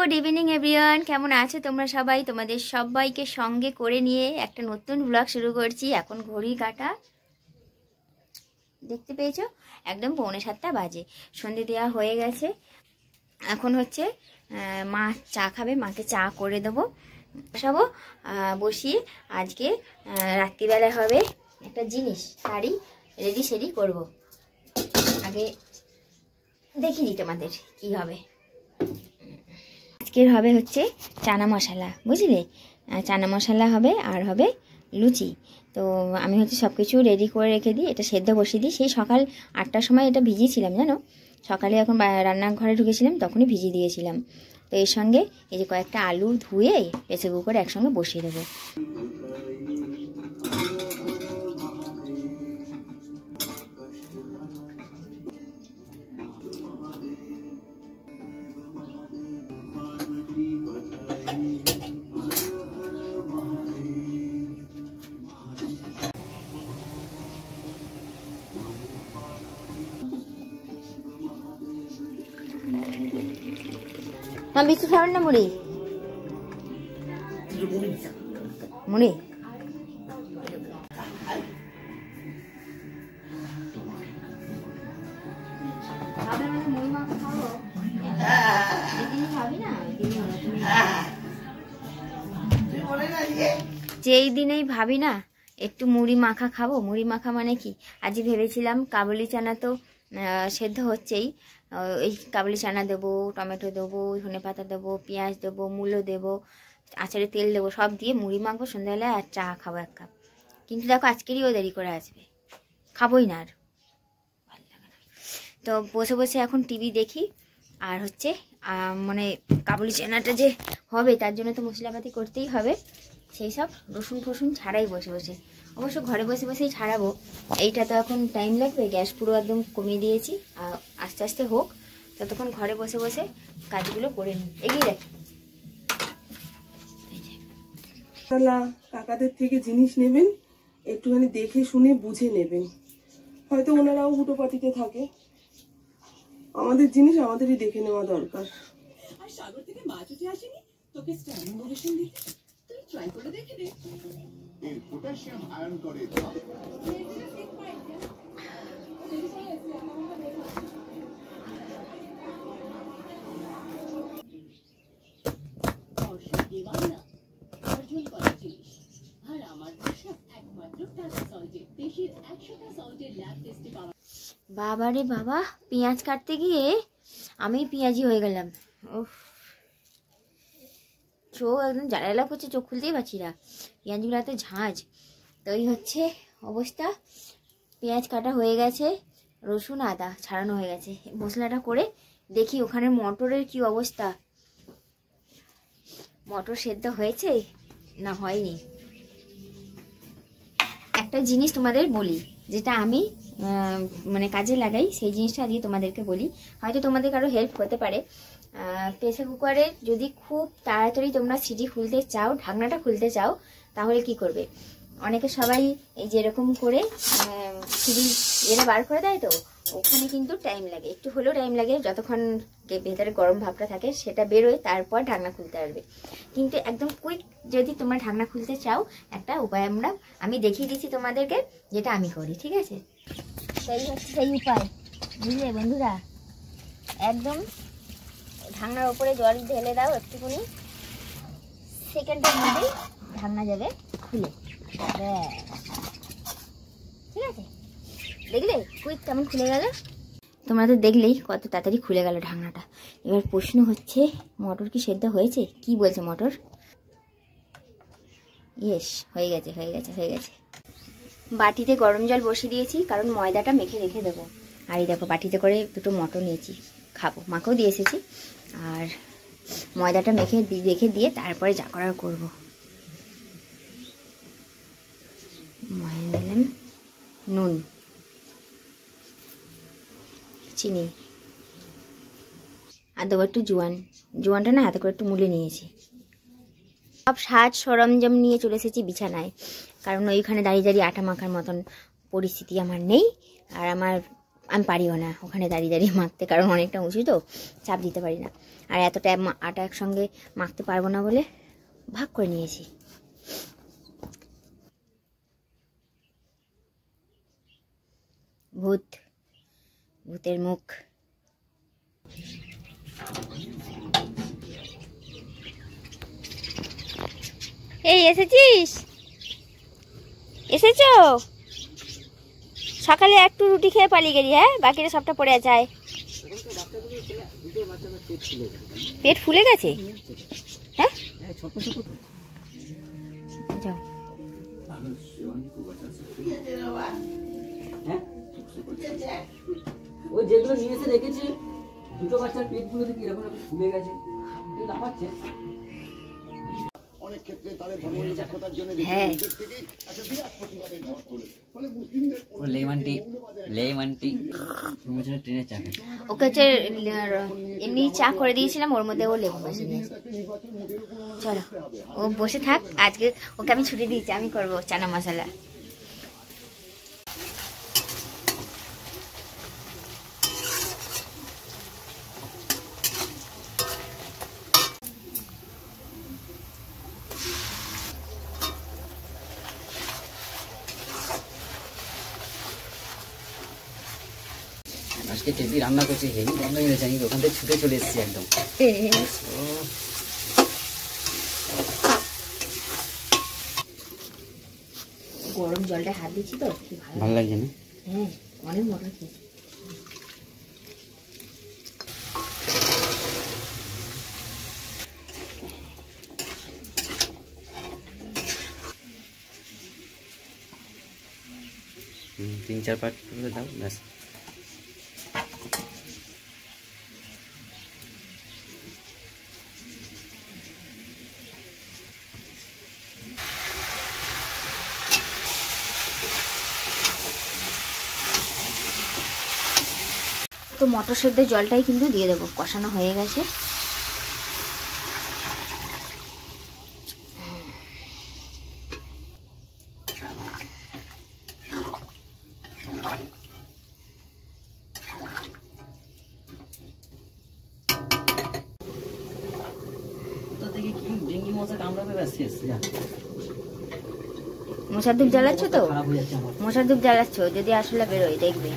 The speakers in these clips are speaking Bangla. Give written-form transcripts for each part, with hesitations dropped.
গুড ইভিনিং এভরিওয়ান, কেমন আছো তোমরা সবাই? তোমাদের সবাইকে সঙ্গে করে নিয়ে একটা নতুন ব্লগ শুরু করছি। এখন ঘড়ি কাটা দেখতে পেয়েছো, একদম 6:45 বাজে। সন্ধে দেওয়া হয়ে গেছে। এখন হচ্ছে মা চা খাবে, মাকে চা করে দেবো, বসাবো। বসিয়ে আজকে রাত্রিবেলা হবে একটা জিনিস, শাড়ি রেডি সেডি করবো। আগে দেখিয়ে দিই তোমাদের কি হবে। আজকের হবে হচ্ছে চানা মশলা, বুঝলে? চানা মশলা হবে আর হবে লুচি। তো আমি হচ্ছে সব কিছু রেডি করে রেখে দিই, এটা সেদ্ধ বসিয়ে দিই। সেই সকাল 8টার সময় এটা ভিজিয়েছিলাম, জানো। সকালে এখন রান্নাঘরে ঢুকেছিলাম, তখনই ভিজিয়ে দিয়েছিলাম। তো এর সঙ্গে এই যে কয়েকটা আলু ধুয়ে প্রেসার কুকারে একসঙ্গে বসিয়ে দেবো। বিস্কুট খাবেন না মুড়ি? মুড়ি যেই দিনেই ভাবি না একটু মুড়ি মাখা খাবো। মুড়ি মাখা মানে কি, আজই ভেবেছিলাম কাবুলি চানা তো সেদ্ধ হচ্ছেই, এই কাবুলি চানা দেবো, টমেটো দেবো, ধনে পাতা দেবো, পেঁয়াজ দেবো, মূলো দেবো, আচারে তেল দেবো, সব দিয়ে মুড়ি মাখবো সন্ধ্যাবেলায় আর চা খাবো 1 কাপ। কিন্তু দেখো আজকেরইও দেরি করে আসবে, খাবোই না আর, ভালো লাগে না। তো বসে বসে এখন টিভি দেখি। আর হচ্ছে মানে কাবুলি চানাটা যে হবে তার জন্য তো মশলাপাতি করতেই হবে, সেই সব রসুন ফসুন ছাড়াই বসে বসে। অবশ্য ঘরে বসে বসেই ছাড়াবো, এইটা তো এখন টাইম লাগবে। গ্যাস পুরো একদম কমিয়ে দিয়েছি, আস্তে আস্তে হোক, ততক্ষণ ঘরে বসে বসে কাজগুলো করে নিই, এগিয়ে রাখি। কাকাদের থেকে জিনিস নেবেন, একটুখানি দেখে শুনে বুঝে নেবেন। হয়তো ওনারাও হুটোপাটিতে থাকে, আমাদের জিনিস আমাদেরই দেখে নেওয়া দরকার। আর সাগর থেকে মাছ উঠে আসেনি, তোকে স্ট্যান্ডিং ওভেশন দিতে, তুই ট্রাই করে দেখে নে। এই পটাশিয়াম আয়ন করে বাবারে বাবা, পেঁয়াজ কাটতে গিয়ে আমি পেঁয়াজি হয়ে গেলাম। উফ, চোখ একদম জ্বালা করছে, চোখ খুলতেই পারছি না, পেঁয়াজগুলো এত ঝাঁঝ। তো এই হচ্ছে অবস্থা। পেঁয়াজ কাটা হয়ে গেছে, রসুন আদা ছাড়ানো হয়ে গেছে। মশলাটা করে দেখি ওখানে মটরের কি অবস্থা, মটর সেদ্ধ হয়েছে না হয়নি। একটা জিনিস তোমাদের বলি, যেটা আমি মানে কাজে লাগাই, সেই জিনিসটা আজকে তোমাদেরকে বলি, হয়তো তোমাদের কারো হেল্প হতে পারে। প্রেসার কুকারে যদি খুব তাড়াতাড়ি তোমরা সিটি খুলতে চাও, ঢাকনাটা খুলতে চাও, তাহলে কি করবে? অনেকে সবাই এই যেরকম করে সিটি এরা বার করে দেয়, তো ওখানে কিন্তু টাইম লাগে, একটু হলেও টাইম লাগে, যতক্ষণ ভেতরে গরম ভাবটা থাকে সেটা বেরোয়, তারপর ঢাকনা খুলতে পারবে। কিন্তু একদম কুইক যদি তোমরা ঢাকনা খুলতে চাও, একটা উপায় আমি দেখিয়ে দিচ্ছি তোমাদেরকে, যেটা আমি করি, ঠিক আছে? সেই হচ্ছে সেই উপায়, বুঝলে বন্ধুরা? একদম ঢাকনার ওপরে জল ঢেলে দাও একটুখানি, সেকেন্ডের মধ্যেই ঢাকনা যাবে খুলে, ঠিক আছে? দেখলে কুইক কেমন খুলে গেল? তোমরা তো দেখলেই কত তাড়াতাড়ি খুলে গেল ঢাকনাটা। এবার প্রশ্ন হচ্ছে, মটর কি সেদ্ধ হয়েছে? কি বলছে মটর? ইয়েস, হয়ে গেছে হয়ে গেছে হয়ে গেছে। বাটিতে গরম জল বসিয়ে দিয়েছি, কারণ ময়দাটা মেখে রেখে দেবো। আর এই দেখো বাটিতে করে 2টো মটর নিয়েছি, খাবো, মাকেও দিয়ে এসেছি। আর ময়দাটা মেখে রেখে দিয়ে তারপরে যা করার করবো। ময়দা দিলাম, নুন, চিনি, আর দেবো একটু জোয়ানটা না হাতে করে একটু মুলে নিয়েছি। সব সাজ সরঞ্জাম নিয়ে চলে এসেছি বিছানায়, কারণ ওইখানে দাঁড়িয়ে দাঁড়িয়ে আটা মাখার মতন পরিস্থিতি আমার নেই। আর আমার আমি পারিও না ওখানে দাঁড়িয়ে দাঁড়িয়ে মাখতে, কারণ অনেকটা উঁচু তো, চাপ দিতে পারি না। আর এতটা আটা একসঙ্গে মাখতে পারবো না বলে ভাগ করে নিয়েছি। ভূতের মুখ। এই এসেছিস? এসেছো? সকালে একটু রুটি খেয়ে পালিয়ে গেলি, হ্যাঁ? বাকিটা সবটা পড়ে যায়। পেট ফুলে গেছে? হ্যাঁ, যাও। ওই যেগুলো নিয়ে এসে রেখেছি, দুটো বাচ্চার পেটগুলো দেখি এরকম ফুলে গেছে, লাফাচ্ছে। হ্যাঁ, ওকে হচ্ছে এমনি চা করে দিয়েছিলাম, ওর মধ্যে ও লেবু বসে দিয়েছে। চলো ও বসে থাক, আজকে ওকে আমি ছুটি দিয়েছি, আমি করবো চানা মশলা। আজকে টেপি রান্না করছে, হেভি গন্ধ বেরোচ্ছে, আমি ওখান থেকে ছুটে চলে এসেছি একদম। গরম জলটা হাত দিচ্ছি তো, ভালো লাগছে না? হ্যাঁ, অনেক মটর খেয়েছি। তিন চার পাট করে দাও ব্যাস। তো মটর সেদ্ধের জলটাই কিন্তু দিয়ে দেবো, কষানো হয়ে গেছে। মশার ধূপ জ্বালাচ্ছ তো? মশার ধূপ জ্বালাচ্ছ, যদি আসলে বেরোয় দেখবে।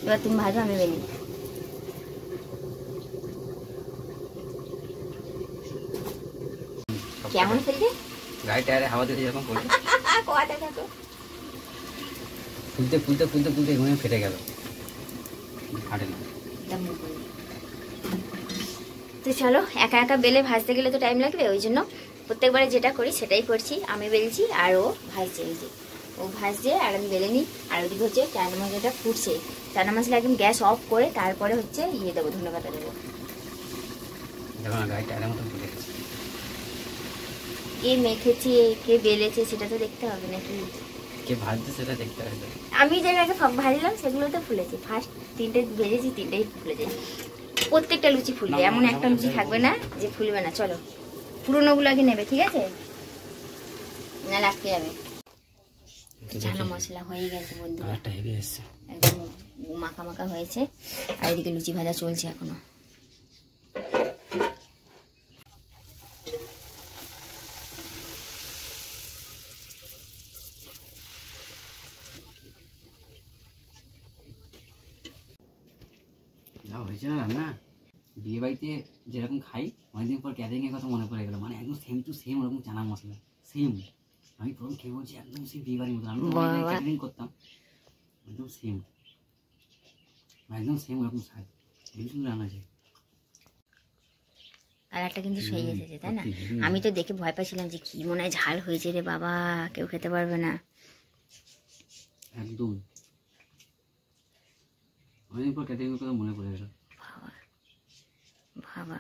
এবার তুমি ভাজো, আমি বেলি। কেমন ফেলছে? গাড়ি টায়ারে হাওয়া দিতে যেরকম করছে, কোয়াটা থাকো। ফুলতে ফুলতে ফুলতে ফুলতে ঘুমিয়ে ফেটে গেল, ফাটে না। তো চলো, একা একা বেলে ভাজতে গেলে তো টাইম লাগবে, ওই জন্য প্রত্যেকবারে যেটা করি সেটাই করছি। আমি বেলছি আর ও ভাজছে, এই যে ও ভাজছে আর আমি বেলে নিই। আর ওদিকে হচ্ছে চানা মশলাটা ফুটছে, চানা মশলা একদম গ্যাস অফ করে তারপরে হচ্ছে ইয়ে দেবো, ধন্যবাদ দেবো। দেখো না গাড়ি টায়ারের মতো ফুলে গেছে। কে মেখেছে কে বেলেছে সেটা তো দেখতে হবে নাকি? কে ভাজছে সেটা দেখতে হবে। আমি যেটাকে ভাজলাম সেগুলো তো ফুলেছে, ফার্স্ট তিনটে ভেজেছি, তিনটেই ফুলেছে। প্রত্যেকটা লুচি ফুলবে, এমন একটা লুচি থাকবে না যে ফুলবে না। চলো পুরোনোগুলো আগে নেবে, ঠিক আছে? না লাগতে যাবে। চানা মশলা হয়ে গেছে বন্ধুরা, একদম মাখা মাখা হয়েছে। আর এদিকে লুচি ভাজা চলছে এখনো। হয়েছে না রান্না, বিয়ে বাড়িতে যেরকম খাই, অনেকদিন পর ক্যাটারিং এর কথা মনে পড়ে গেল। মানে একদম সেম টু সেম ওরকম চানা মশলা, সেম। আমি প্রথম খেয়ে বলছি একদম সেই বিয়ে বাড়ির মতো। আমি ক্যাটারিং করতাম, একদম সেম, একদম সেম ওরকম স্বাদ। এই সুন্দর রান্না আছে। কালারটা কিন্তু সেই এসেছে, তাই না? আমি তো দেখে ভয় পাচ্ছিলাম যে কি মনে হয় ঝাল হয়েছে রে বাবা, কেউ খেতে পারবে না। একদম অনেকদিন পর ক্যাটারিং এর কথা মনে পড়ে গেল। বাবা,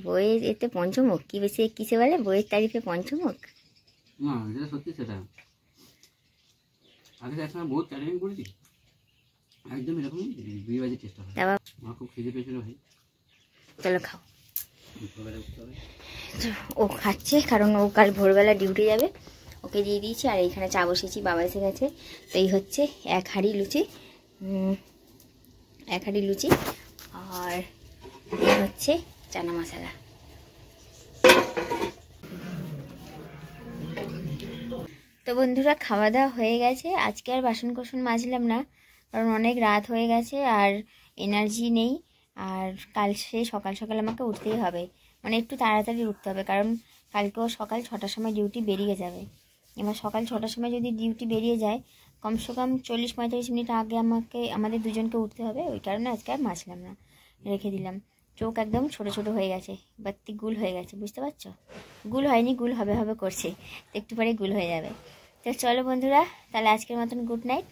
বইয়ের এতে পঞ্চমুখ, কি বেশি কিসে বলে, বইয়ের তারিফে পঞ্চমুখ। না এটা সত্যি, সেটা আগে একসময় বহুত ক্যাটারিং করেছি, একদম এরকম বিয়ে বাড়ির চেষ্টা হয়। তারপর আমার খুব খিদে পেয়েছিল ভাই, চলো খাও। ভোরবেলা উঠতে হবে। ও খাচ্ছে কারণ ও কাল ভোরবেলা ডিউটি যাবে, ওকে দিয়ে দিয়েছি। আর এইখানে চা বসেছি, বাবা এসে গেছে। তো এই হচ্ছে 1 হাঁড়ি লুচি, 1 হাঁড়ি লুচি, আর এই হচ্ছে চানা মশলা। তো বন্ধুরা খাওয়া দাওয়া হয়ে গেছে। আজকে আর বাসন কোসন মাজলাম না, কারণ অনেক রাত হয়ে গেছে আর এনার্জি নেই। আর কাল সেই সকাল সকাল আমাকে উঠতেই হবে, মানে একটু তাড়াতাড়ি উঠতে হবে, কারণ কালকেও সকাল 6টার সময় ডিউটি বেরিয়ে যাবে। এবার সকাল 6টার সময় যদি ডিউটি বেরিয়ে যায়, কমসে কম 40-45 মিনিট আগে আমাদের দুজনকে উঠতে হবে। ওই কারণে আজকে আর মাজলাম না, রেখে দিলাম। চোখ একদম ছোট ছোট হয়ে গেছে, বাত্তি গুল হয়ে গেছে, বুঝতে পারছো? গুল হয়নি, গুল হবে হবে করছে, একটু পরে গুল হয়ে যাবে। তো চলো বন্ধুরা, তাহলে আজকের মতন good night.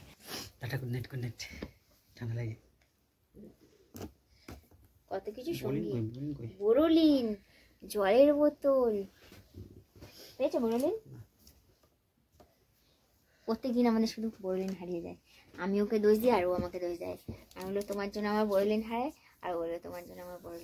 Tata, good night, good night. ঠান্ডা লাগে। কত কিছু সঙ্গী, কই? বোরোলিন, জলের বোতল পেয়েছো? বোরোলিন প্রত্যেকদিন আমাদের শুধু বোরোলিন হারিয়ে যায়। আমি ওকে দোষ দিই আর ও আমাকে দোষ দেয়। আমি বললো তোমার জন্য আমার বোরোলিন হারায়, আর বললো তোমার জন্য আমার বোরোলিন